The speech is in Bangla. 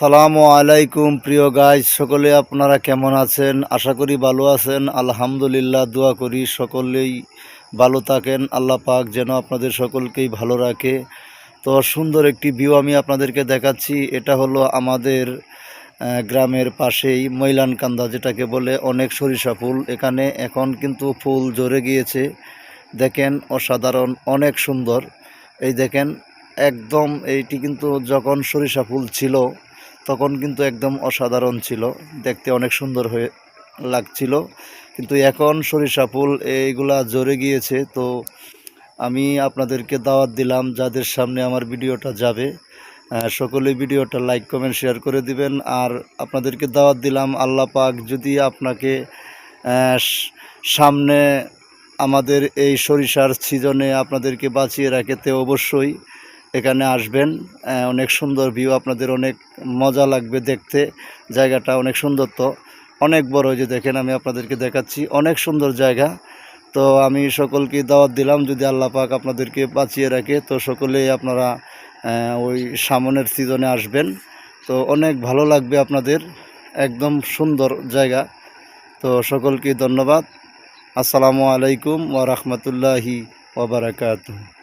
সালামু আলাইকুম প্রিয় গাইজ, সকলে আপনারা কেমন আছেন? আশা করি ভালো আছেন। আলহামদুলিল্লাহ, দোয়া করি সকলেই ভালো থাকেন। আল্লাহ পাক যেন আপনাদের সকলকেই ভালো রাখে। তো সুন্দর একটি ভিউ আমি আপনাদেরকে দেখাচ্ছি। এটা হলো আমাদের গ্রামের পাশেই ময়লানকান্দা, যেটাকে বলে অনেক সরিষা ফুল। এখানে এখন কিন্তু ফুল ঝরে গিয়েছে। দেখেন, অসাধারণ, অনেক সুন্দর। এই দেখেন, একদম এইটি কিন্তু যখন সরিষা ফুল ছিল তখন কিন্তু একদম অসাধারণ ছিল, দেখতে অনেক সুন্দর হয়ে লাগছিল। কিন্তু এখন সরিষা ফুল এইগুলা ঝরে গিয়েছে। তো আমি আপনাদেরকে দাওয়াত দিলাম, যাদের সামনে আমার ভিডিওটা যাবে সকলে ভিডিওটা লাইক কমেন্ট শেয়ার করে দিবেন। আর আপনাদেরকে দাওয়াত দিলাম, আল্লাহ পাক যদি আপনাকে সামনে আমাদের এই সরিষার সিজনে আপনাদেরকে বাঁচিয়ে রাখে, তো অবশ্যই এখানে আসবেন। অনেক সুন্দর ভিউ, আপনাদের অনেক মজা লাগবে দেখতে। জায়গাটা অনেক সুন্দর, তো অনেক বড়। যে দেখেন, আমি আপনাদেরকে দেখাচ্ছি, অনেক সুন্দর জায়গা। তো আমি সকলকে দাওয়াত দিলাম, যদি আল্লাহ পাক আপনাদেরকে বাঁচিয়ে রাখে তো সকলেই আপনারা ওই সামনের সিজনে আসবেন। তো অনেক ভালো লাগবে আপনাদের, একদম সুন্দর জায়গা। তো সকলকে ধন্যবাদ। আসসালামু আলাইকুম ওয়া রাহমাতুল্লাহি ওয়া বারাকাতুহু।